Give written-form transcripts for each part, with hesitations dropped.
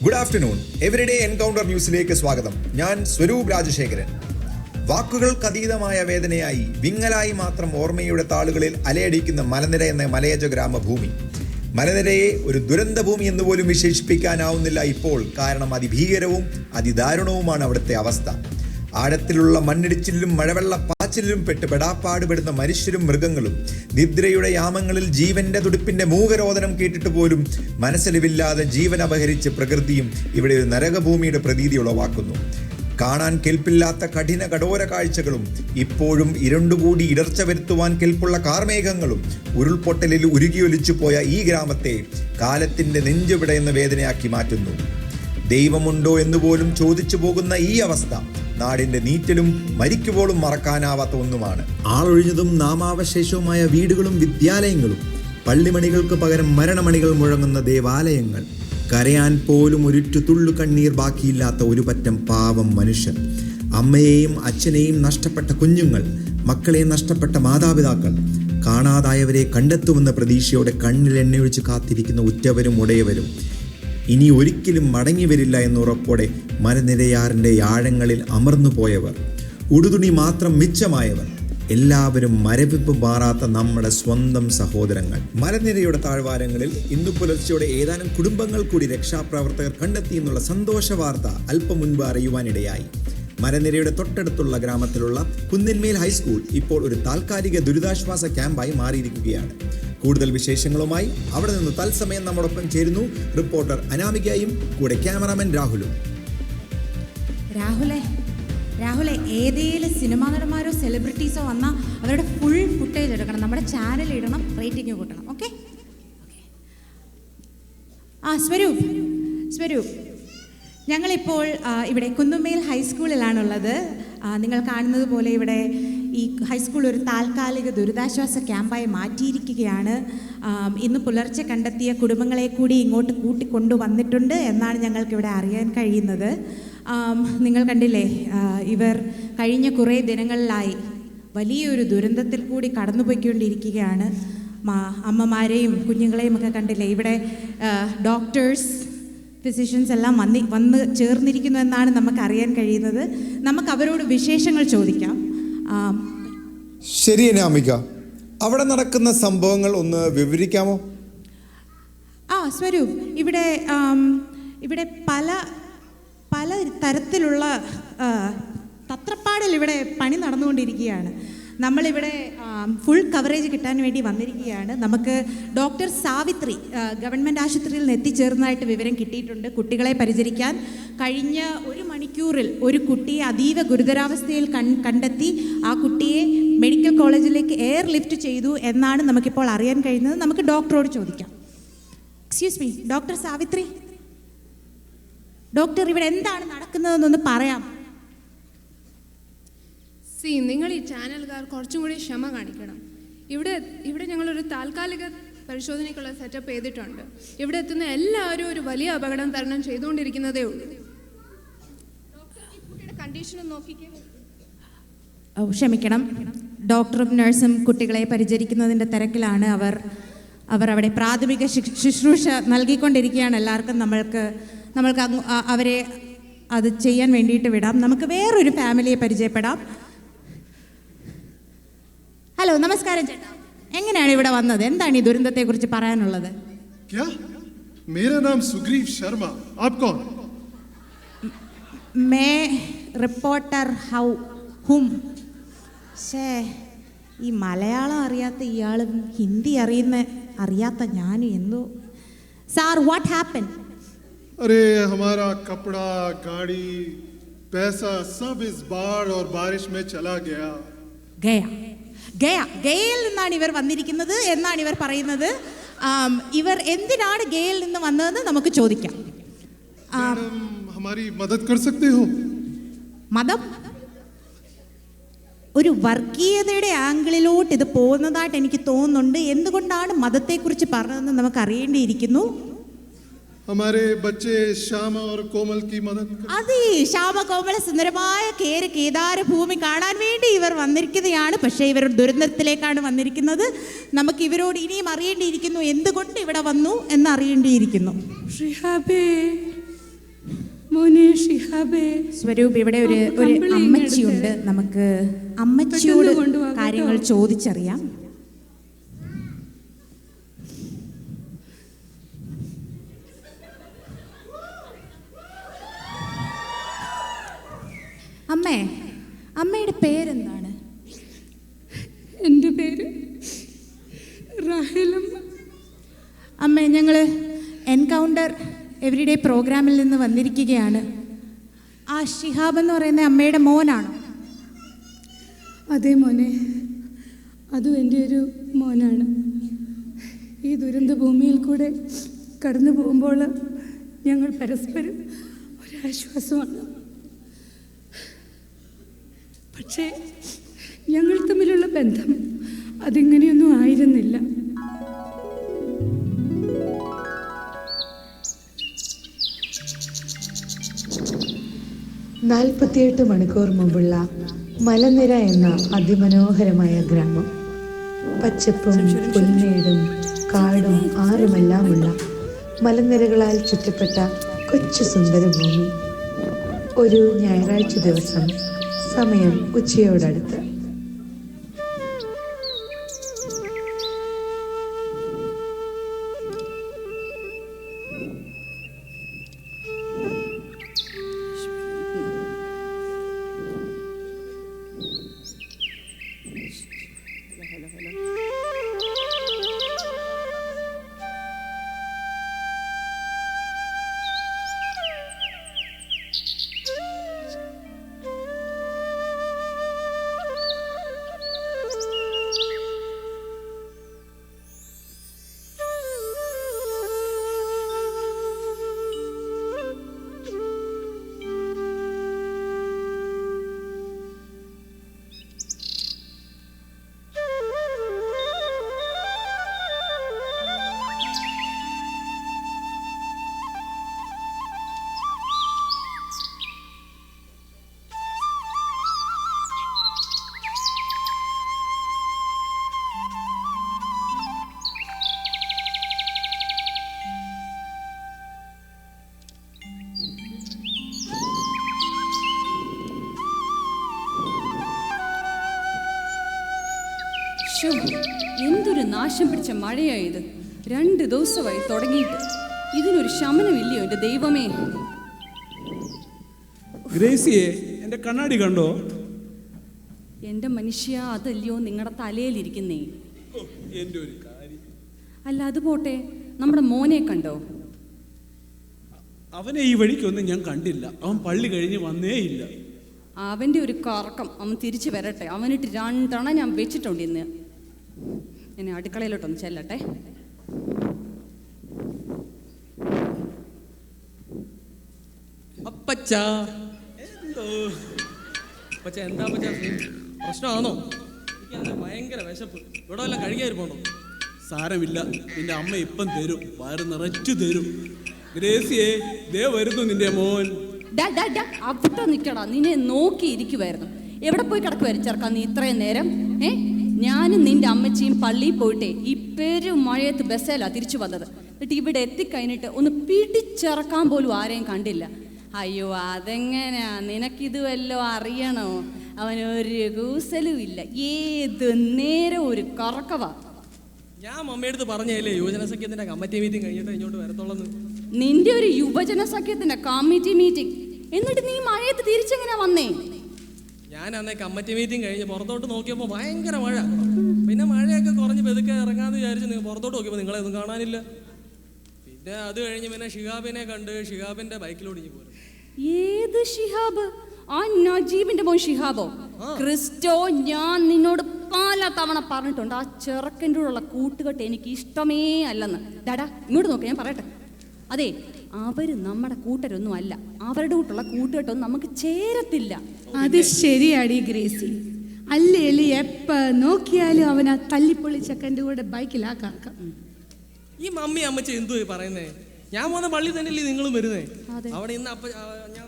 Good afternoon. Everyday encounter ന്യൂസിലേക്ക് സ്വാഗതം. ഞാൻ സ്വരൂപ് രാജശേഖരൻ. വാക്കുകൾക്കതീതമായ വേദനയായി വിങ്ങലായി മാത്രം ഓർമ്മയുടെ താളുകളിൽ അലയടിക്കുന്ന മലനിര എന്ന മലയജ ഗ്രാമഭൂമി. മലനിരയെ ഒരു ദുരന്തഭൂമി എന്ന് പോലും വിശേഷിപ്പിക്കാനാവുന്നില്ല ഇപ്പോൾ. കാരണം അതിഭീകരവും അതിദാരുണവുമാണ് അവിടുത്തെ അവസ്ഥ. ആഴത്തിലുള്ള മണ്ണിടിച്ചിലും മഴവെള്ള പാച്ചിലും പെട്ട് പെടാപ്പാടുപെടുന്ന മനുഷ്യരും മൃഗങ്ങളും നിദ്രയുടെ യാമങ്ങളിൽ ജീവന്റെ തുടിപ്പിന്റെ മൂകരോധനം കേട്ടിട്ട് പോലും മനസ്സലിവില്ലാതെ ജീവൻ അപഹരിച്ച് പ്രകൃതിയും ഇവിടെ ഒരു നരകഭൂമിയുടെ പ്രതീതി ഉളവാക്കുന്നു. കാണാൻ കെൽപ്പില്ലാത്ത കഠിന കഠോര കാഴ്ചകളും ഇപ്പോഴും ഇരുണ്ടുകൂടി ഇടർച്ച വരുത്തുവാൻ കെൽപ്പുള്ള കാർമേഘങ്ങളും ഉരുൾപൊട്ടലിൽ ഉരുകിയൊലിച്ചു പോയ ഈ ഗ്രാമത്തെ കാലത്തിന്റെ നെഞ്ചുപിടയുന്ന വേദനയാക്കി മാറ്റുന്നു. ദൈവമുണ്ടോ എന്നുപോലും ചോദിച്ചു പോകുന്ന ഈ അവസ്ഥ നാടിന്റെ നീറ്റലും മരിക്കുപോളും മറക്കാനാവാത്ത ഒന്നുമാണ്. ആളൊഴിഞ്ഞതും നാമാവശേഷവുമായ വീടുകളും വിദ്യാലയങ്ങളും, പള്ളിമണികൾക്ക് പകരം മരണമണികൾ മുഴങ്ങുന്ന ദേവാലയങ്ങൾ, കരയാൻ പോലും ഒരുറ്റു തുള്ളു കണ്ണീർ ബാക്കിയില്ലാത്ത ഒരു പറ്റം പാവം മനുഷ്യർ, അമ്മയെയും അച്ഛനെയും നഷ്ടപ്പെട്ട കുഞ്ഞുങ്ങൾ, മക്കളെ നഷ്ടപ്പെട്ട മാതാപിതാക്കൾ, കാണാതായവരെ കണ്ടെത്തുമെന്ന പ്രതീക്ഷയോടെ കണ്ണിൽ എണ്ണയൊഴിച്ച് കാത്തിരിക്കുന്ന ഉറ്റവരും ഉടയവരും, ഇനി ഒരിക്കലും മടങ്ങി വരില്ല എന്നുറപ്പോടെ മലനിരയാറിൻ്റെ ആഴങ്ങളിൽ അമർന്നു പോയവർ, ഉടുതുണി മാത്രം മിച്ചമായവർ, എല്ലാവരും മരവിപ്പ് മാറാത്ത നമ്മുടെ സ്വന്തം സഹോദരങ്ങൾ. മലനിരയുടെ താഴ്വാരങ്ങളിൽ ഇന്നു പുലർച്ചയോടെ ഏതാനും കുടുംബങ്ങൾ കൂടി രക്ഷാപ്രവർത്തകർ കണ്ടെത്തിയെന്നുള്ള സന്തോഷ വാർത്ത അല്പം മുൻപ് അറിയുവാനിടയായി. മലനിരയുടെ തൊട്ടടുത്തുള്ള ഗ്രാമത്തിലുള്ള കുന്നിന്മേൽ ഹൈസ്കൂൾ ഇപ്പോൾ ഒരു താൽക്കാലിക ദുരിതാശ്വാസ ക്യാമ്പായി മാറിയിരിക്കുകയാണ്. കൂടുതൽ വിശേഷങ്ങളുമായി അവിടെ നിന്ന് തത്സമയം നമ്മോടൊപ്പം ചേരുന്നു റിപ്പോർട്ടർ അനാമികയും കൂടെ ക്യാമറാമാൻ രാഹുലും. രാഹുലെ ഏതെങ്കിലും സിനിമാ നടന്മാരോ സെലിബ്രിറ്റീസോ വന്നാൽ അവരുടെ ഫുൾ ഫുട്ടേജ് എടുക്കണം, നമ്മുടെ ചാനൽ ഇടണം, റേറ്റിംഗ് കൂട്ടണം. ഓക്കെ. സ്വരൂപ്, ഞങ്ങളിപ്പോൾ ഇവിടെ കുന്നുമേൽ ഹൈസ്കൂളിലാണുള്ളത്. നിങ്ങൾ കാണുന്നത് പോലെ ഇവിടെ ഈ ഹൈസ്കൂൾ ഒരു താൽക്കാലിക ദുരിതാശ്വാസ ക്യാമ്പായി മാറ്റിയിരിക്കുകയാണ്. ഇന്ന് പുലർച്ചെ കണ്ടെത്തിയ കുടുംബങ്ങളെ കൂടി ഇങ്ങോട്ട് കൂട്ടിക്കൊണ്ടുവന്നിട്ടുണ്ട് എന്നാണ് ഞങ്ങൾക്കിവിടെ അറിയാൻ കഴിയുന്നത്. നിങ്ങൾ കണ്ടില്ലേ, ഇവർ കഴിഞ്ഞ കുറേ ദിനങ്ങളിലായി വലിയൊരു ദുരന്തത്തിൽ കൂടി കടന്നുപോയിക്കൊണ്ടിരിക്കുകയാണ്. അമ്മമാരെയും കുഞ്ഞുങ്ങളെയും ഒക്കെ കണ്ടില്ലേ, ഇവിടെ ഡോക്ടേഴ്സ്, ഫിസിഷ്യൻസ് എല്ലാം വന്ന് ചേർന്നിരിക്കുന്നു എന്നാണ് നമുക്ക് അറിയാൻ കഴിയുന്നത്. നമുക്ക് അവരോട് വിശേഷങ്ങൾ ചോദിക്കാം. ശരി അനാമിക, അവിടെ നടക്കുന്ന സംഭവങ്ങൾ ഒന്ന് വിവരിക്കാമോ? സ്വരൂപ്, ഇവിടെ പല തരത്തിലുള്ള തത്രപ്പാടിൽ ഇവിടെ പണി നടന്നുകൊണ്ടിരിക്കുകയാണ്. നമ്മളിവിടെ ഫുൾ കവറേജ് കിട്ടാൻ വേണ്ടി വന്നിരിക്കുകയാണ്. നമുക്ക് ഡോക്ടർ സാവിത്രി ഗവൺമെൻറ് ആശുപത്രിയിൽ നിന്ന് എത്തിച്ചേർന്നതായിട്ട് വിവരം കിട്ടിയിട്ടുണ്ട്. കുട്ടികളെ പരിചരിക്കാൻ കഴിഞ്ഞ 1 മണിക്കൂറിൽ ഒരു കുട്ടിയെ അതീവ ഗുരുതരാവസ്ഥയിൽ കണ്ടെത്തി ആ കുട്ടിയെ മെഡിക്കൽ കോളേജിലേക്ക് എയർ ലിഫ്റ്റ് ചെയ്തു എന്നാണ് നമുക്കിപ്പോൾ അറിയാൻ കഴിയുന്നത്. നമുക്ക് ഡോക്ടറോട് ചോദിക്കാം. Excuse me, doctor Savitri, doctor, ഇവിടെ എന്താണ് നടക്കുന്നതെന്നൊന്ന് പറയാം. നിങ്ങൾ ഈ ചാനലുകാർ കുറച്ചും കൂടി ക്ഷമ കാണിക്കണം. ഇവിടെ ഞങ്ങളൊരു താൽക്കാലിക പരിശോധനയ്ക്കുള്ള സെറ്റപ്പ് ചെയ്തിട്ടുണ്ട്. ഇവിടെ എത്തുന്ന എല്ലാവരും ഒരു വലിയ അപകടം തരണം ചെയ്തുകൊണ്ടിരിക്കുന്നതേ ഉള്ളൂ. കണ്ടീഷൻ നോക്കിക്കേ. ക്ഷമിക്കണം, ഡോക്ടറും നഴ്സും കുട്ടികളെ പരിചരിക്കുന്നതിൻ്റെ തിരക്കിലാണ്. അവർ അവിടെ പ്രാഥമിക ശുശ്രൂഷ നൽകിക്കൊണ്ടിരിക്കുകയാണ് എല്ലാവർക്കും. നമ്മൾക്ക് അവരെ അത് ചെയ്യാൻ വേണ്ടിയിട്ട് വിടാം. നമുക്ക് വേറൊരു ഫാമിലിയെ പരിചയപ്പെടാം. ഹലോ, നമസ്കാരം ചേട്ടാ. എങ്ങനെയാണ് ഇവിടെ വന്നത്? എന്താണ് ഈ ദുരന്തത്തെ കുറിച്ച് പറയാനുള്ളത്? मेरा नाम सुग्रीव शर्मा, आप कौन? मैं റിപ്പോർട്ടർ ഹും. ഈ മലയാളം അറിയാത്ത ഇയാളും ഹിന്ദി അറിയാത്ത ഞാനും എന്തോ. Sir, what happen? अरे हमारा कपड़ा, गाड़ी, पैसा सब इस बाढ़ और बारिश में चला गया. ഗയയിൽ നിന്നാണ് ഇവർ വന്നിരിക്കുന്നത് എന്നാണ് ഇവർ പറയുന്നത്. ഇവർ എന്തിനാണ് ഗയയിൽ നിന്ന് വന്നതെന്ന് നമുക്ക് ചോദിക്കാം. हमारी मदद कर सकते हो? മതം ഒരു വർഗീയതയുടെ ആംഗിളിലോട്ട് ഇത് പോകുന്നതായിട്ട് എനിക്ക് തോന്നുന്നുണ്ട്. എന്തുകൊണ്ടാണ് മതത്തെക്കുറിച്ച് പറഞ്ഞതെന്ന് നമുക്ക് അറിയേണ്ടിയിരിക്കുന്നു. हमारे बच्चे श्याम और कोमल की मदद. അതെ, ശ്യാമ കോമള സുന്ദരമായ കേദാര ഭൂമി കാണാൻ വേണ്ടി ഇവർ വന്നിരിക്കുകയാണ്. പക്ഷേ ഇവർ ദുരന്തത്തിലേക്കാണ് വന്നിരിക്കുന്നത്. നമുക്ക് ഇവരോട് ഇനിയും അറിയേണ്ടിയിരിക്കുന്നു, എന്തുകൊണ്ട് ഇവിടെ വന്നു എന്ന് അറിയേണ്ടിയിരിക്കുന്നു. ഷിഹാബേ, സ്വരൂപ്, ഇവിടെ ഒരു അമ്മച്ചിയുണ്ട്. നമുക്ക് അമ്മച്ചിയോട് കാര്യങ്ങൾ ചോദിച്ചറിയാം. അമ്മയുടെ പേരെന്താണ്? എൻ്റെ പേര് റാഹേലമ്മ. അമ്മ, ഞങ്ങൾ എൻകൗണ്ടർ എവരിഡേ പ്രോഗ്രാമിൽ നിന്ന് വന്നിരിക്കുകയാണ്. ആ ഷിഹാബ് എന്ന് പറയുന്ന അമ്മയുടെ മോനാണോ? അതേ മോനെ, അതും എൻ്റെ ഒരു മോനാണ്. ഈ ദുരന്ത ഭൂമിയിൽ കൂടെ കടന്നു പോകുമ്പോൾ ഞങ്ങൾ പരസ്പരം ഒരാശ്വാസമാണ്. പക്ഷേ ഞങ്ങൾ തമ്മിലുള്ള ബന്ധം അതിങ്ങനെയൊന്നും ആയിരുന്നില്ല. നാൽപ്പത്തിയെട്ട് മണിക്കൂർ മുമ്പുള്ള മലനിര എന്ന അതിമനോഹരമായ ഗ്രാമം. പച്ചപ്പും പുൽമേടും കാടും ആറുമെല്ലാമുള്ള മലനിരകളാൽ ചുറ്റപ്പെട്ട കൊച്ചു സുന്ദരഭൂമി. ഒരു ഞായറാഴ്ച ദിവസം, സമയം ഉച്ചയോടടുത്ത്. എന്തൊരു നാശം പിടിച്ച മഴയായത്! 2 ദിവസമായി തുടങ്ങിയിട്ട്. ഇതിനൊരു ശമനമില്ലയോ എൻ്റെ ദൈവമേ? ഗ്രേസിയെ, എൻ്റെ കണ്ണാടി കണ്ടോ? എൻ്റെ മനുഷ്യ, അതല്ലയോ നിങ്ങളുടെ തലയിലിരിക്കുന്നേ. എൻ്റെ ഒരു കാര്യം. അല്ല, അത് പോട്ടെ, നമ്മുടെ മോനെ കണ്ടോ? അവനെ ഈ വഴിക്കൊന്നും ഞാൻ കണ്ടില്ല. അവൻ പള്ളി കഴിഞ്ഞ് വന്നേയില്ല. അവൻ്റെ ഒരു കറക്കം. അവൻ തിരിച്ചു വരട്ടെ. അവനിട്ട് 2 തവണ ഞാൻ വെച്ചിട്ടുണ്ട് ഇന്ന്. എന്നെ അടുക്കളയിലോട്ടൊന്ന് ചെല്ലട്ടെ. അപ്പച്ചാ, എന്താ പ്രശ്നമാണോ? എനിക്ക് ഭയങ്കര വിശപ്പ്. ഇവിടെ വല്ല കഴിക്കാതിരിപ്പോണ്ടോ? സാരമില്ല, നിന്റെ അമ്മ ഇപ്പം തരും. വയറ് നിറച്ചു തരും. ഗ്രേസിയെ, ദേ വരുന്നു നിന്റെ മോൻ. അവിടെ നിൽക്കടാ, നിന്നെ നോക്കിയിരിക്കുമായിരുന്നു. എവിടെ പോയി കിടക്കുമായിരുന്നു ചെറുക്കാൻ നീ ഇത്രയും നേരം? ഞാനും നിന്റെ അമ്മച്ചിയും പള്ളിയിൽ പോയിട്ടേ ഈ പെരുമഴയത്ത് ബസ്സേലാ തിരിച്ചു വന്നത്. എന്നിട്ട് ഇവിടെ എത്തിക്കഴിഞ്ഞിട്ട് ഒന്ന് പിടിച്ചിറക്കാൻ പോലും ആരെയും കണ്ടില്ല. അയ്യോ, അതെങ്ങനെയാ? നിനക്കിത് വല്ലോ അറിയണോ? അവനൊരു കൂസലും ഇല്ല. ഏത് നേരം ഒരു കറക്കവാ. ഞാൻ മമ്മിയെടുത്ത് പറഞ്ഞല്ലേ യുവജന സഖ്യത്തിന്റെ കമ്മിറ്റി മീറ്റിംഗ് കഴിഞ്ഞിട്ട് ഇങ്ങോട്ട് വരത്തുള്ളൂ. നിന്റെ ഒരു യുവജന സഖ്യത്തിന്റെ കമ്മിറ്റി മീറ്റിംഗ്, എന്നിട്ട് നീ മഴയത്ത് തിരിച്ചെങ്ങനെ വന്നേ? ഞാൻ അന്നേ കമ്മിറ്റി മീറ്റിംഗ് കഴിഞ്ഞ് പുറത്തോട്ട് നോക്കിയപ്പോൾ ഭയങ്കര മഴ. പിന്നെ മഴയൊക്കെ കുറഞ്ഞ് പെതുക്കെ ഇറങ്ങാന്ന് വിചാരിച്ച് നിങ്ങൾ പുറത്തോട്ട് നോക്കിയപ്പോൾ നിങ്ങളെ ഒന്നും കാണാനില്ല. പിന്നെ അത് കഴിഞ്ഞ് പിന്നെ ഷിഹാബിനെ കണ്ട് ഷിഹാബിന്റെ ബൈക്കിലോടിഞ്ഞ് പോരും. ഏത് ഷിഹാബ്? ആ നജീബിന്റെ മോൻ ഷിഹാബോ? ക്രിസ്റ്റോ, ഞാൻ നിന്നോട് പല തവണ പറഞ്ഞിട്ടുണ്ട്, ആ ചെറുക്കൻ്റെ കൂടെയുള്ള കൂട്ടുകെട്ട് എനിക്ക് ഇഷ്ടമേ അല്ലെന്ന്. ഡാഡാ, ഇങ്ങോട്ട് നോക്ക്, ഞാൻ പറയട്ടെ. അതെ, അവര് നമ്മുടെ കൂട്ടരൊന്നും അല്ല. അവരുടെ കൂട്ടുള്ള കൂട്ടുകെട്ടൊന്നും നമുക്ക് ചേരത്തില്ല. അത് ശരിയാടി ഗ്രേസി. അല്ലേല് എപ്പ നോക്കിയാലും അവൻ ആ തല്ലിപ്പൊളി ചെക്കൻ്റെ കൂടെ ബൈക്കിലാക്കാം. ഈ മമ്മി അമ്മച്ച എന്തു പറയുന്നേ? ഞാൻ പോകുന്ന പള്ളി തന്നെയല്ലേ നിങ്ങളും വരുന്നേ? അവിടെ ഇന്ന്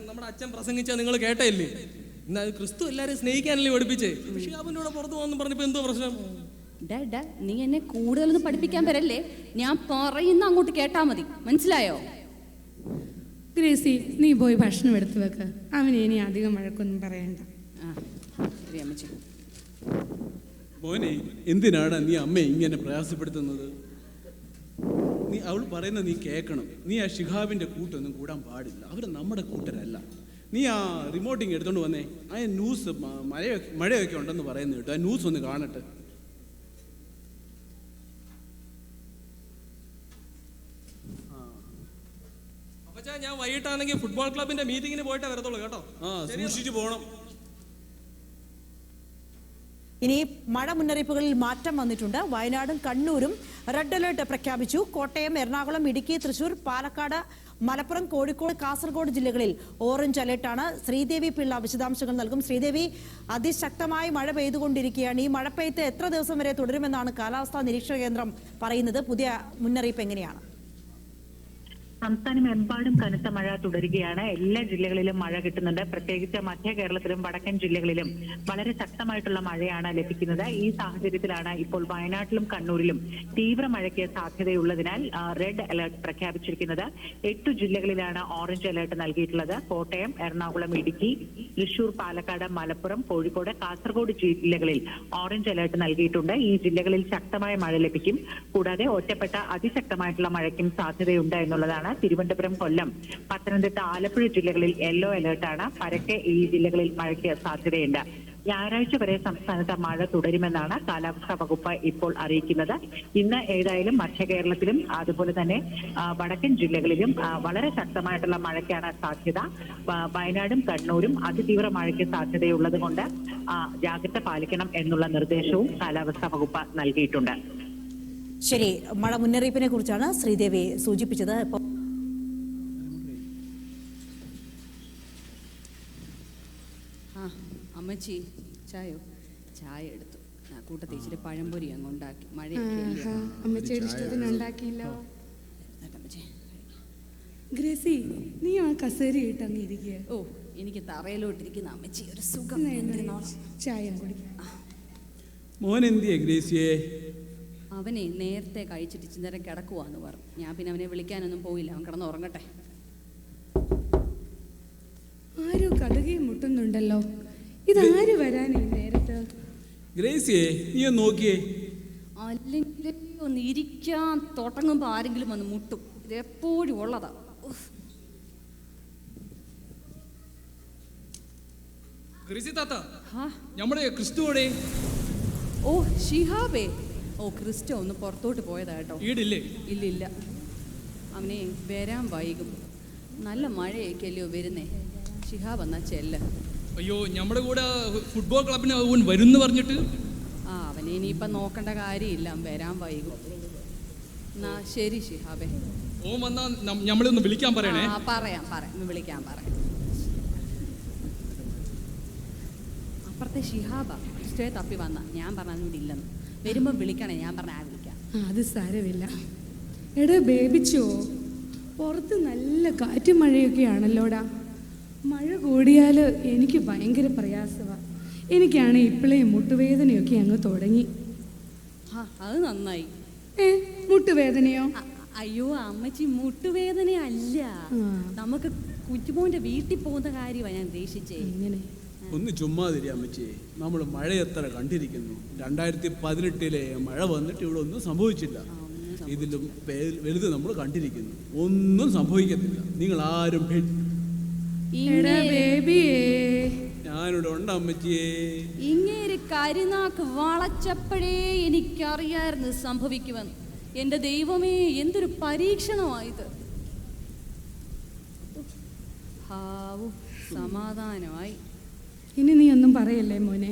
നമ്മുടെ അച്ഛൻ പ്രസംഗിച്ചാൽ നിങ്ങൾ കേട്ടല്ലേ? ഇന്ന് ക്രിസ്തു എല്ലാവരും സ്നേഹിക്കാനല്ലേ പഠിപ്പിച്ചേ. ഷിഹാബിന്റെ കൂടെ പുറത്ത് പോകുന്നു പറഞ്ഞപ്പോ എന്തോ പ്രശ്നം? നീ എന്നെ കൂടുതലൊന്നും പഠിപ്പിക്കാൻ വരല്ലേ. ഞാൻ പറയുന്ന അങ്ങോട്ട് കേട്ടാ മതി, മനസ്സിലായോ? ഗ്രേസി, നീ പോയി ഭക്ഷണം എടുത്തു വെക്ക്. അവന് ഇനി അധികം വഴക്കൊന്നും പറയണ്ട. ആ ശരി അമ്മച്ചി. മോനെ, എന്തിനാണ് നീ അമ്മയെ ഇങ്ങനെ പ്രയാസപ്പെടുത്തുന്നത്? നീ അവൾ പറയുന്നത് നീ കേൾക്കണം. നീ ആ ഷിഹാബിൻ്റെ കൂട്ടൊന്നും കൂടാൻ പാടില്ല. അവർ നമ്മുടെ കൂട്ടരല്ല. നീ ആ റിമോട്ടിങ് എടുത്തോണ്ട് വന്നേ. ആ ന്യൂസ് മഴയൊക്കെ ഉണ്ടെന്ന് പറയുന്നു കേട്ടോ. ആ ന്യൂസ് ഒന്ന് കാണട്ടെ. അപ്പച്ചാ, ഞാൻ വൈകിട്ടാണെങ്കിൽ ഫുട്ബോൾ ക്ലബിന്റെ മീറ്റിങ്ങിന് പോയിട്ടേ വരത്തുള്ളൂ കേട്ടോ. സൂക്ഷിച്ചു പോകണം. ഇനി മഴ മുന്നറിയിപ്പുകളിൽ മാറ്റം വന്നിട്ടുണ്ട്. വയനാടും കണ്ണൂരും റെഡ് അലേർട്ട് പ്രഖ്യാപിച്ചു. കോട്ടയം, എറണാകുളം, ഇടുക്കി, തൃശൂർ, പാലക്കാട്, മലപ്പുറം, കോഴിക്കോട്, കാസർഗോഡ് ജില്ലകളിൽ ഓറഞ്ച് അലേർട്ടാണ്. ശ്രീദേവി പിള്ള വിശദാംശങ്ങൾ നൽകും. ശ്രീദേവി, അതിശക്തമായി മഴ പെയ്തുകൊണ്ടിരിക്കുകയാണ്. ഈ മഴപ്പെയ്ത്ത് എത്ര ദിവസം വരെ തുടരുമെന്നാണ് കാലാവസ്ഥാ നിരീക്ഷണ കേന്ദ്രം പറയുന്നത്? പുതിയ മുന്നറിയിപ്പ് എങ്ങനെയാണ്? സംസ്ഥാനമെമ്പാടും കനത്ത മഴ തുടരുകയാണ്. എല്ലാ ജില്ലകളിലും മഴ കിട്ടുന്നുണ്ട്. പ്രത്യേകിച്ച് മധ്യ കേരളത്തിലും വടക്കൻ ജില്ലകളിലും വളരെ ശക്തമായിട്ടുള്ള മഴയാണ് ലഭിക്കുന്നത്. ഈ സാഹചര്യത്തിലാണ് ഇപ്പോൾ വയനാട്ടിലും കണ്ണൂരിലും തീവ്ര മഴയ്ക്ക് സാധ്യതയുള്ളതിനാൽ റെഡ് അലർട്ട് പ്രഖ്യാപിച്ചിരിക്കുന്നത്. 8 ജില്ലകളിലാണ് ഓറഞ്ച് അലർട്ട് നൽകിയിട്ടുള്ളത്. കോട്ടയം, എറണാകുളം, ഇടുക്കി, തൃശൂർ, പാലക്കാട്, മലപ്പുറം, കോഴിക്കോട്, കാസർഗോഡ് ജില്ലകളിൽ ഓറഞ്ച് അലർട്ട് നൽകിയിട്ടുണ്ട്. ഈ ജില്ലകളിൽ ശക്തമായ മഴ ലഭിക്കും. കൂടാതെ ഒറ്റപ്പെട്ട അതിശക്തമായിട്ടുള്ള മഴയ്ക്കും സാധ്യതയുണ്ട് എന്നുള്ളതാണ്. തിരുവനന്തപുരം, കൊല്ലം, പത്തനംതിട്ട, ആലപ്പുഴ ജില്ലകളിൽ യെല്ലോ അലേർട്ടാണ്. പരക്കെ ഈ ജില്ലകളിൽ മഴയ്ക്ക് സാധ്യതയുണ്ട്. ഞായറാഴ്ച വരെ സംസ്ഥാനത്ത് മഴ തുടരുമെന്നാണ് കാലാവസ്ഥാ വകുപ്പ് ഇപ്പോൾ അറിയിക്കുന്നത്. ഇന്ന് ഏതായാലും മധ്യ കേരളത്തിലും അതുപോലെ തന്നെ വടക്കൻ ജില്ലകളിലും വളരെ ശക്തമായിട്ടുള്ള മഴയ്ക്കാണ് സാധ്യത. വയനാടും കണ്ണൂരും അതിതീവ്ര മഴയ്ക്ക് സാധ്യതയുള്ളത് കൊണ്ട് ജാഗ്രത പാലിക്കണം എന്നുള്ള നിർദ്ദേശവും കാലാവസ്ഥാ വകുപ്പ് നൽകിയിട്ടുണ്ട്. ശരി, മഴ മുന്നറിയിപ്പിനെ കുറിച്ചാണ് ശ്രീദേവി സൂചിപ്പിച്ചത്. അമ്മച്ചി ചായ എടുത്തു. കൂട്ടത്തിൽ ഇച്ചിരി പഴംപൊരി അങ്ങ് ഉണ്ടാക്കി. അമ്മച്ചിയുടെ ഇഷ്ടത്തിന് ഉണ്ടാക്കിയല്ലോ. ഗ്രേസി, നീ ആ കസേര ഇട്ട് അങ്ങ് ഇരിക്കുക. ഓ, എനിക്ക് തറയിലോട്ടിരിക്കുന്ന അമ്മച്ചി ഒരു സുഖം. ചായ കുടിക്കാം. മോൻ എന്തിയെ ഗ്രേസിയെ? അവനെ നേരത്തെ കഴിച്ചിട്ട് ചിന്തരം കിടക്കുവാന്ന് പറഞ്ഞു. ഞാൻ പിന്നെ അവനെ വിളിക്കാനൊന്നും പോയില്ല. അവൻ കിടന്ന് ഉറങ്ങട്ടെ. ആരോ കടുകയും മുട്ടുന്നുണ്ടല്ലോ. ഇതാര് വരാനേ നേരത്ത്? ഗ്രേസിയെ, നീ ഒന്ന് നോക്കിയേ. അല്ലെങ്കിൽ ഒന്ന് ഇരിക്കാൻ തുടങ്ങുമ്പോ ആരെങ്കിലും വന്ന് മുട്ടും. ഇത് എപ്പോഴും ഉള്ളതാ. ഗ്രേസി താത്ത, നമ്മുടെ ക്രിസ്തുവോടെ? ഓ ഷിഹാബേ, ഓ ക്രിസ്റ്റോ ഒന്ന് പുറത്തോട്ട് പോയതാ കേട്ടോ. ഈടില്ലേ? ഇല്ലില്ല, അവനെ വരാൻ വൈകും. നല്ല മഴയൊക്കെയല്ലയോ വരുന്നേ. ഷിഹാബ് എന്നാ ചെല്ല. അയ്യോ, നമ്മുടെ കൂടെ ഫുട്ബോൾ ക്ലബിന് വരുന്നു പറഞ്ഞിട്ട്. അവനെ ഇനിയിപ്പം നോക്കേണ്ട കാര്യമില്ല, വരാൻ വൈകും. എന്നാ ശരി ഷിഹാബേ. ഓ വന്നാ നമ്മളൊന്ന് വിളിക്കാൻ പറയണേ. പറയാം വിളിക്കാൻ പറയാം. അപ്പുറത്തെ ഷിഹാബാ ക്രിസ്റ്റോയെ തപ്പി വന്ന. ഞാൻ പറഞ്ഞ ഇവിടെ ഇല്ലെന്ന്. വരുമ്പം വിളിക്കണേ. ഞാൻ പറഞ്ഞ വിളിക്കാം. അത് സാരമില്ല. എടാ ബേബിച്ചോ, പുറത്ത് നല്ല കാറ്റും മഴയൊക്കെ ആണല്ലോടാ. മഴ കൂടിയാൽ എനിക്ക് ഭയങ്കര പ്രയാസമാണ്. എനിക്കാണ് ഇപ്പോഴേ മുട്ടുവേദനയൊക്കെ അങ്ങ് തുടങ്ങി. അത് നന്നായി. മുട്ടുവേദനയോ? അയ്യോ അമ്മച്ചി, മുട്ടുവേദനയല്ല. നമുക്ക് കുറ്റുമോന്റെ വീട്ടിൽ പോകുന്ന കാര്യമാണ് ഞാൻ ഉദ്ദേശിച്ചേ. ഇങ്ങനെ ഒന്ന് ചുമ്മാതിരി അമ്മച്ചിയെ. നമ്മൾ മഴ എത്ര കണ്ടിരിക്കുന്നു. 2018 മഴ വന്നിട്ട് ഇവിടെ ഒന്നും സംഭവിച്ചില്ല. ഇതിലും വലുത് നമ്മൾ കണ്ടിരിക്കുന്നു. ഒന്നും സംഭവിക്കത്തില്ല. നിങ്ങൾ ആരും ഞാനിവിടെ ഉണ്ട് അമ്മച്ചിയെ. ഇങ്ങേര് കരിനാക്ക് വളച്ചപ്പോഴേ എനിക്കറിയായിരുന്നു സംഭവിക്കുമെന്ന്. എന്റെ ദൈവമേ, എന്തൊരു പരീക്ഷണമായത്. സമാധാനമായി. ഇനി നീ ഒന്നും പറയല്ലേ മോനെ.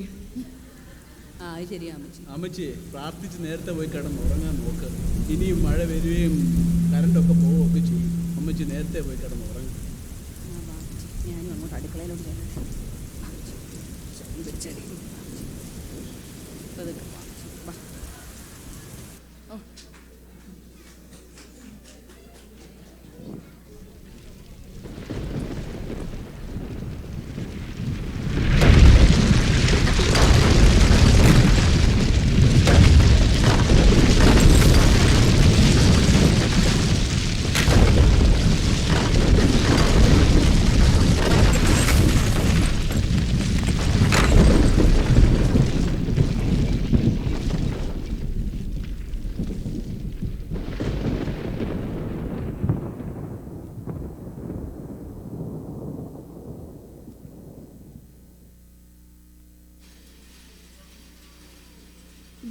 ശരിയാ അമ്മച്ചി. അമ്മച്ചിയെ പ്രാർത്ഥിച്ച് നേരത്തെ പോയി കിടന്ന് ഉറങ്ങാൻ നോക്ക്. ഇനിയും മഴ വരികയും കറണ്ടൊക്കെ പോവുകയൊക്കെ ചെയ്യും. അമ്മച്ചി നേരത്തെ പോയി കിടന്ന് ഉറങ്ങും. ഞാനും അങ്ങോട്ട് അടുക്കളയിലോട്ട്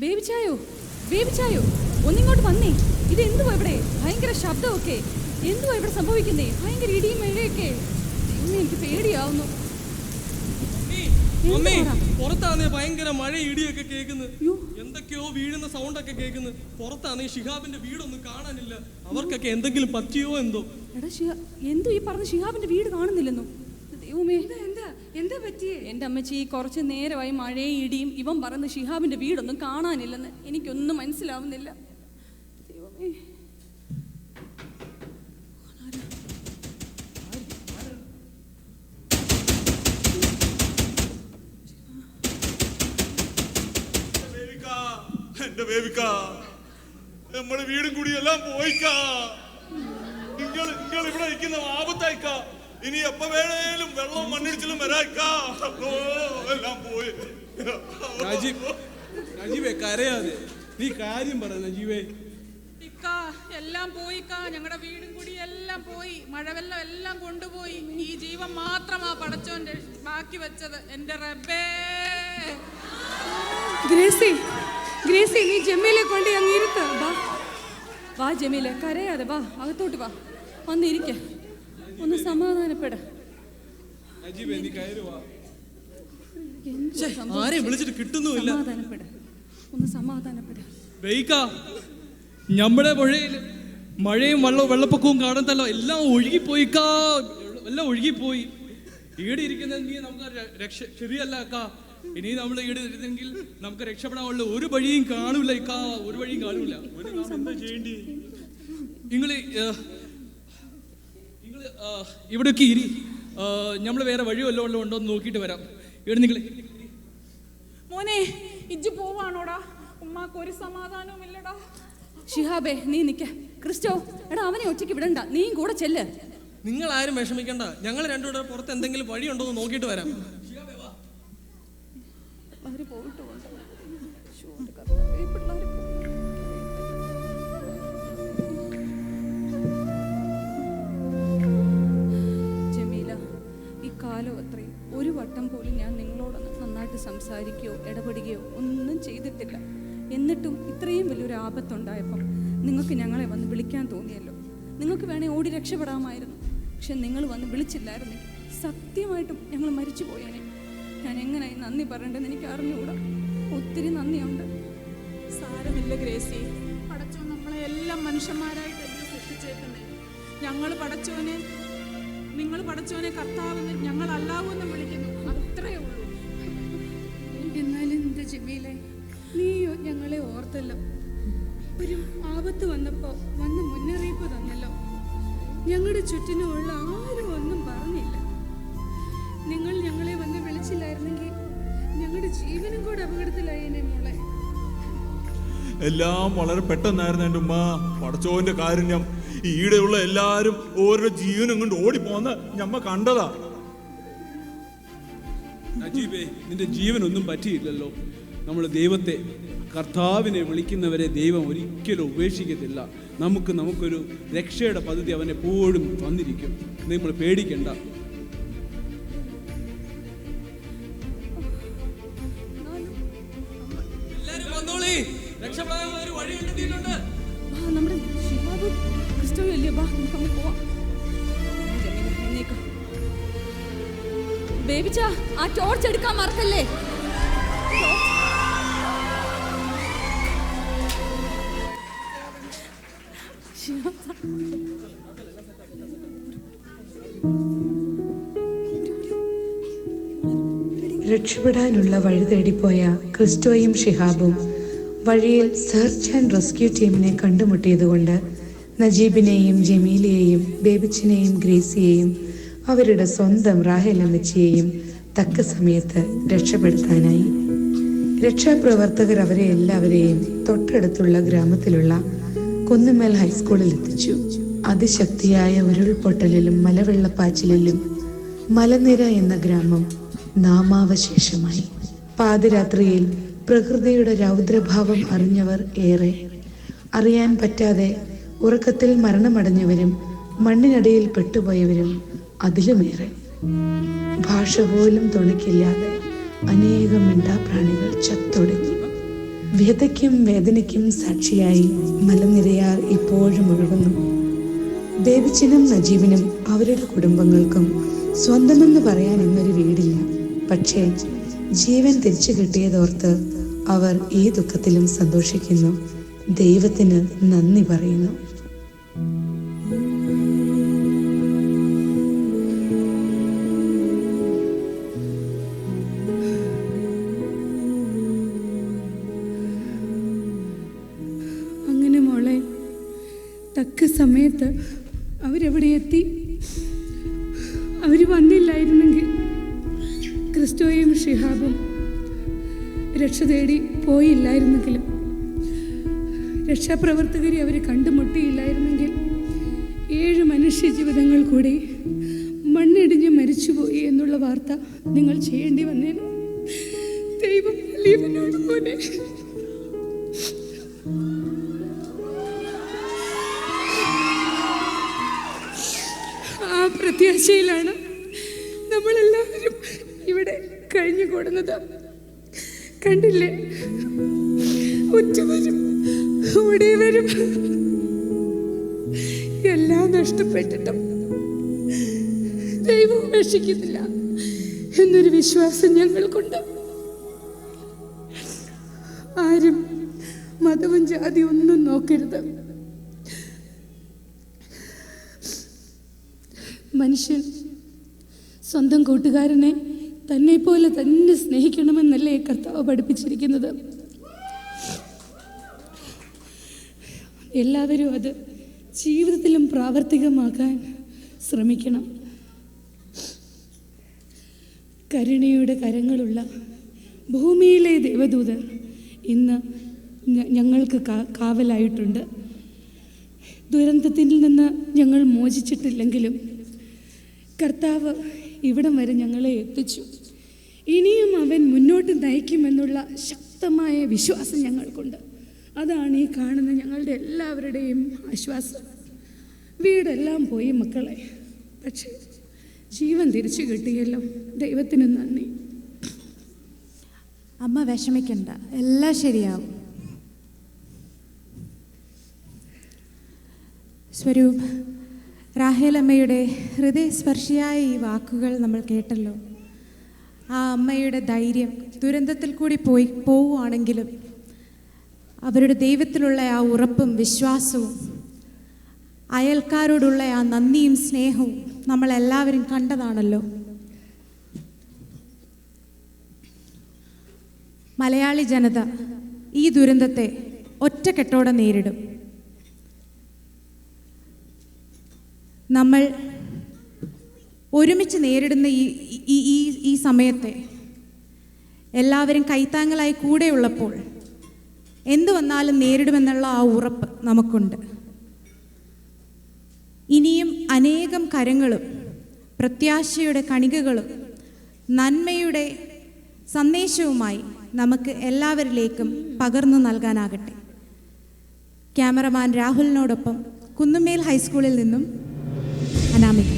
ബേബിച്ചായോ, ബേബിച്ചായോ, ഒന്നിങ്ങോട്ട് വന്നേ. ഇത് എന്തുവാ ഇവിടെ? ഭയങ്കര ശബ്ദമൊക്കെ. എന്തുവാ ഇവിടെ സംഭവിക്കുന്നേ? ഭയങ്കര ഇടിയും മഴയൊക്കെ. എനിക്ക് പേടിയാവുന്നു. പുറത്താന്നേ ഭയങ്കര മഴ ഇടിയൊക്കെ കേൾക്കുന്നു. എന്തൊക്കെയോ വീഴുന്ന സൗണ്ട് ഒക്കെ കേൾക്കുന്നു. പുറത്താന്നേ ഷിഹാബിന്റെ വീടൊന്നും കാണാനില്ല. അവർക്കൊക്കെ എന്തെങ്കിലും പറ്റിയോ എന്തോ. എടാ എന്തോ ഈ പറഞ്ഞ ഷിഹാബിന്റെ വീട് കാണുന്നില്ലെന്നോ? ദൈവമേ, എന്താ പറ്റിയേ? എൻ്റെ അമ്മച്ചി, കുറച്ച് നേരമായി മഴയും ഇടിയും. ഇവൻ പറയുന്ന ഷിഹാബിന്റെ വീടൊന്നും കാണാനില്ലെന്ന്. എനിക്കൊന്നും മനസ്സിലാവുന്നില്ല. ദൈവമേ, എന്റെ ബേബിക്ക, നമ്മുടെ വീടും കൂടിയെല്ലാം പോയിക്കാ. നിങ്ങൾ ഇവിടെ ഇരിക്കുന്ന ആപത്തായിക്കാ. ഇനി എപ്പ വേണേലും വെള്ളവും മണ്ണിടിച്ചിലും വരാക്കാ. എല്ലാം പോയി. നജീബേ, കരയാതെ. നീ കാര്യം പറ നജീബേ. എല്ലാം പോയിക്കാ. ഞങ്ങളുടെ വീടും കൂടി എല്ലാം പോയി. മഴവെള്ളം എല്ലാം കൊണ്ടുപോയി. ഈ ജീവൻ മാത്രമാ പടച്ചോന്റെ ബാക്കി വെച്ചത്. എന്റെ റബ്ബേ. ഗ്രേസി, ഗ്രേസി, നീ ജമീലെ കൊണ്ട് അങ്ങിരുത്ത്. വാ ജമീലെ, കരയാതെ വാ, അകത്തോട്ട് വാ, വന്നിരിക്ക, ഒന്ന് സമാധാനപ്പെട. ആരെയും വിളിച്ചിട്ട് കിട്ടുന്നുമില്ല. സമാധാനപ്പെട, ഒന്ന് സമാധാനപ്പെട. നമ്മുടെ പുഴയിൽ മഴയും വെള്ളപ്പൊക്കവും കാണത്തല്ലോ, എല്ലാം ഒഴുകിപ്പോയിക്കാ. എല്ലാം ഒഴുകിപ്പോയി. ഈടെ ഇരിക്കുന്നത് നീ നമുക്ക് രക്ഷ ശരിയല്ല അക്കാ. ഇനി നമ്മൾ ഈടെ ഇരുന്നെങ്കിൽ നമുക്ക് രക്ഷപ്പെടാനുള്ള ഒരു വഴിയും കാണൂല ഇക്കാ. ഒരു വഴിയും കാണൂല. നിങ്ങള് ഇവിടെയൊക്കെ ഇരി. നമ്മൾ വേറെ വഴി വല്ലതും ഉണ്ടോ എന്ന് നോക്കിയിട്ട് വരാം. ഇവിടെ നിങ്ങൾ മോനെ, ഇജ്ജ് പോവാണോടാ? ഉമ്മാക്ക് ഒരു സമാധാനവും ഇല്ലടാ. ഷിഹാബേ, നീ നിക്ക. ക്രിസ്റ്റോ, എടാ അവനെ ഒറ്റയ്ക്ക് വിടണ്ട, നീയും കൂടെ ചെല്ല്. നിങ്ങൾ ആരും വിഷമിക്കണ്ട. ഞങ്ങൾ രണ്ടുകൂടെ പുറത്ത് എന്തെങ്കിലും വഴി ഉണ്ടോ എന്ന് നോക്കിയിട്ട് വരാം. ജമീല, ഈ കാലം അത്രയും ഒരു വട്ടം പോലും ഞാൻ നിങ്ങളോടൊന്ന് നന്നായിട്ട് സംസാരിക്കുകയോ ഇടപെടുകയോ ഒന്നും ചെയ്തിട്ടില്ല. എന്നിട്ടും ഇത്രയും വലിയൊരു ആപത്തുണ്ടായപ്പം നിങ്ങൾക്ക് ഞങ്ങളെ വന്ന് വിളിക്കാൻ തോന്നിയല്ലോ. നിങ്ങൾക്ക് വേണേൽ ഓടി രക്ഷപ്പെടാമായിരുന്നു. പക്ഷെ നിങ്ങൾ വന്ന് വിളിച്ചില്ലായിരുന്നെങ്കിൽ സത്യമായിട്ടും ഞങ്ങൾ മരിച്ചു പോയേനെ. ഞാൻ എങ്ങനെ നന്ദി പറയേണ്ടതെന്ന് എനിക്ക് അറിഞ്ഞുകൂടാ. ഒത്തിരി നന്ദിയുണ്ട്. സാരമില്ല ഗ്രേസി. പടച്ചോൻ നമ്മളെ എല്ലാം മനുഷ്യന്മാരായിട്ടല്ലേ സൃഷ്ടിച്ചേക്കുന്നേ. നിങ്ങൾ പടച്ചോനെ കർത്താവെന്ന്, ഞങ്ങൾ അല്ലാഹുവെന്ന് വിളിക്കുന്നു. അത്രയേ ഉള്ളൂ. എന്നാലും എന്താ ജമീലെ, നീയോ ഞങ്ങളെ ഓർത്തല്ലോ. ഒരു ആപത്ത് വന്നപ്പോ വന്ന് മുന്നറിയിപ്പ് തന്നല്ലോ. ഞങ്ങളുടെ ചുറ്റിനുമുള്ള ആരും ഒന്നും പറഞ്ഞില്ല. നിങ്ങൾ ഞങ്ങളെ വന്ന് വിളിച്ചില്ലായിരുന്നെങ്കിൽ ഞങ്ങളുടെ ജീവനും കൂടെ അപകടത്തിലായേനെ മോളെ. എല്ലാം വളരെ പെട്ടെന്നായിരുന്നു എൻ്റെ ഉമ്മ. പടച്ചോന്റെ കാരുണ്യം. ഈടെയുള്ള എല്ലാരും ഓരോ ജീവനും കൊണ്ട് ഓടിപ്പോന്ന് ഞമ്മ കണ്ടതാ. നജീബേ, നിന്റെ ജീവനൊന്നും പറ്റിയില്ലല്ലോ. നമ്മൾ ദൈവത്തെ, കർത്താവിനെ വിളിക്കുന്നവരെ ദൈവം ഒരിക്കലും ഉപേക്ഷിക്കത്തില്ല. നമുക്കൊരു രക്ഷയുടെ പദ്ധതി അവൻ എപ്പോഴും തന്നിരിക്കും. നമ്മൾ പേടിക്കണ്ട. നമ്മുടെ ഷിഹാബ് ക്രിസ്റ്റോ അല്ലേ? വാ, നമുക്ക് പോവാം. ബേബിച്ച, ആ ടോർച്ച് എടുക്കാൻ മറക്കല്ലേ. രക്ഷപ്പെടാനുള്ള വഴി തേടിപ്പോയ ക്രിസ്റ്റോയും ഷിഹാബും വഴിയിൽ സെർച്ച് ആൻഡ് റെസ്ക്യൂ ടീമിനെ കണ്ടുമുട്ടിയതുകൊണ്ട് നജീബിനെയും ജമീലയെയും ബേബിച്ചിനെയും ഗ്രേസിയെയും അവരുടെ സ്വന്തം റാഹേൽ അമ്മച്ചിയെയും തക്ക സമയത്ത് രക്ഷപ്പെടുത്താനായി. രക്ഷാപ്രവർത്തകർ അവരെ എല്ലാവരെയും തൊട്ടടുത്തുള്ള ഗ്രാമത്തിലുള്ള കുന്നുമേൽ ഹൈസ്കൂളിൽ എത്തിച്ചു. അതിശക്തിയായ ഉരുൾപൊട്ടലിലും മലവെള്ളപ്പാച്ചിലിലും മലനിര എന്ന ഗ്രാമം നാമാവശേഷമായി. പാതിരാത്രിയിൽ പ്രകൃതിയുടെ രൗദ്രഭാവം അറിഞ്ഞവർ ഏറെ. അറിയാൻ പറ്റാതെ ഉറക്കത്തിൽ മരണമടഞ്ഞവരും മണ്ണിനടിയിൽ പെട്ടുപോയവരും അതിലുമേറെ. ഭാഷ പോലും തുണയ്ക്കില്ലാതെ അനേകം മിണ്ടാപ്രാണികൾ ചത്തൊടുങ്ങി. വ്യതയ്ക്കും വേദനയ്ക്കും സാക്ഷിയായി മലനിരയാർ ഇപ്പോഴും ഒഴുകുന്നു. ബേബിച്ചനും നജീബിനും അവരുടെ കുടുംബങ്ങൾക്കും സ്വന്തമെന്ന് പറയാൻ ഇന്നൊരു വീടില്ല. പക്ഷേ ജീവൻ തിരിച്ചു കിട്ടിയതോർത്ത് അവർ ഈ ദുഃഖത്തിലും സന്തോഷിക്കുന്നു. ദൈവത്തിന് നന്ദി പറയുന്നു. അങ്ങനെ മോളെ, തക്ക സമയത്ത് അവരെവിടെ എത്തി. അവർ വന്നില്ലായിരുന്നെങ്കിൽ ക്രിസ്റ്റോയും ഷിഹാബും രക്ഷ തേടി പോയില്ലായിരുന്നെങ്കിലും, രക്ഷാപ്രവർത്തകരെ അവർ കണ്ടുമുട്ടിയില്ലായിരുന്നെങ്കിൽ 7 മനുഷ്യ ജീവിതങ്ങൾ കൂടി മണ്ണിടിഞ്ഞ് മരിച്ചുപോയി എന്നുള്ള വാർത്ത നിങ്ങൾ ചെയ്യേണ്ടി വന്നേനെ. ദൈവം വലിയവനാണ് മോനെ. ആ പ്രത്യാശയിലാണ് നമ്മളെല്ലാവരും ഇവിടെ കഴിഞ്ഞുകൂടുന്നത്. കണ്ടില്ലേ, ഉറ്റവരും ഉടയവരും എല്ലാം നഷ്ടപ്പെട്ടിട്ടും ദൈവം ഉപേക്ഷിക്കുന്നില്ല എന്നൊരു വിശ്വാസം ഞങ്ങൾക്കുണ്ട്. ആരും മതവും ജാതിയും ഒന്നും നോക്കരുത്. മനുഷ്യൻ സ്വന്തം കൂട്ടുകാരനെ തന്നെ പോലെ തന്നെ സ്നേഹിക്കണമെന്നല്ലേ കർത്താവ് പഠിപ്പിച്ചിരിക്കുന്നത്. എല്ലാവരും അത് ജീവിതത്തിലും പ്രാവർത്തികമാക്കാൻ ശ്രമിക്കണം. കരുണയുടെ കരങ്ങളുള്ള ഭൂമിയിലെ ദേവദൂതർ ഇന്ന് ഞങ്ങൾക്ക് കാവലായിട്ടുണ്ട്. ദുരന്തത്തിൽ നിന്ന് ഞങ്ങൾ മോചിച്ചിട്ടില്ലെങ്കിലും കർത്താവ് ഇവിടം വരെ ഞങ്ങളെ എത്തിച്ചു. ഇനിയും അവൻ മുന്നോട്ട് നയിക്കുമെന്നുള്ള ശക്തമായ വിശ്വാസം ഞങ്ങൾക്കുണ്ട്. അതാണ് ഈ കാണുന്ന ഞങ്ങളുടെ എല്ലാവരുടെയും ആശ്വാസം. വീടെല്ലാം പോയി മക്കളെ, പക്ഷേ ജീവൻ തിരിച്ചു കിട്ടിയല്ലോ. ദൈവത്തിന് നന്ദി. അമ്മ വിഷമിക്കണ്ട, എല്ലാം ശരിയാവും. സ്വരൂപ്, റാഹേലമ്മയുടെ ഹൃദയസ്പർശിയായ ഈ വാക്കുകൾ നമ്മൾ കേട്ടല്ലോ. ആ അമ്മയുടെ ധൈര്യം ദുരന്തത്തിൽ കൂടി പോവുകയാണെങ്കിലും അവരുടെ ദൈവത്തിലുള്ള ആ ഉറപ്പും വിശ്വാസവും അയൽക്കാരോടുള്ള ആ നന്ദിയും സ്നേഹവും നമ്മളെല്ലാവരും കണ്ടതാണല്ലോ. മലയാളി ജനത ഈ ദുരന്തത്തെ ഒറ്റക്കെട്ടോടെ നേരിടും. നമ്മൾ ഒരുമിച്ച് നേരിടുന്ന ഈ സമയത്തെ എല്ലാവരും കൈത്താങ്ങലായി കൂടെയുള്ളപ്പോൾ എന്തു വന്നാലും നേരിടുമെന്നുള്ള ആ ഉറപ്പ് നമുക്കുണ്ട്. ഇനിയും അനേകം കരങ്ങളും പ്രത്യാശയുടെ കണികകളും നന്മയുടെ സന്ദേശവുമായി നമുക്ക് എല്ലാവരിലേക്കും പകർന്നു നൽകാനാകട്ടെ. ക്യാമറമാൻ രാഹുലിനോടൊപ്പം കുന്നുമേൽ ഹൈസ്കൂളിൽ നിന്നും അനാമിക.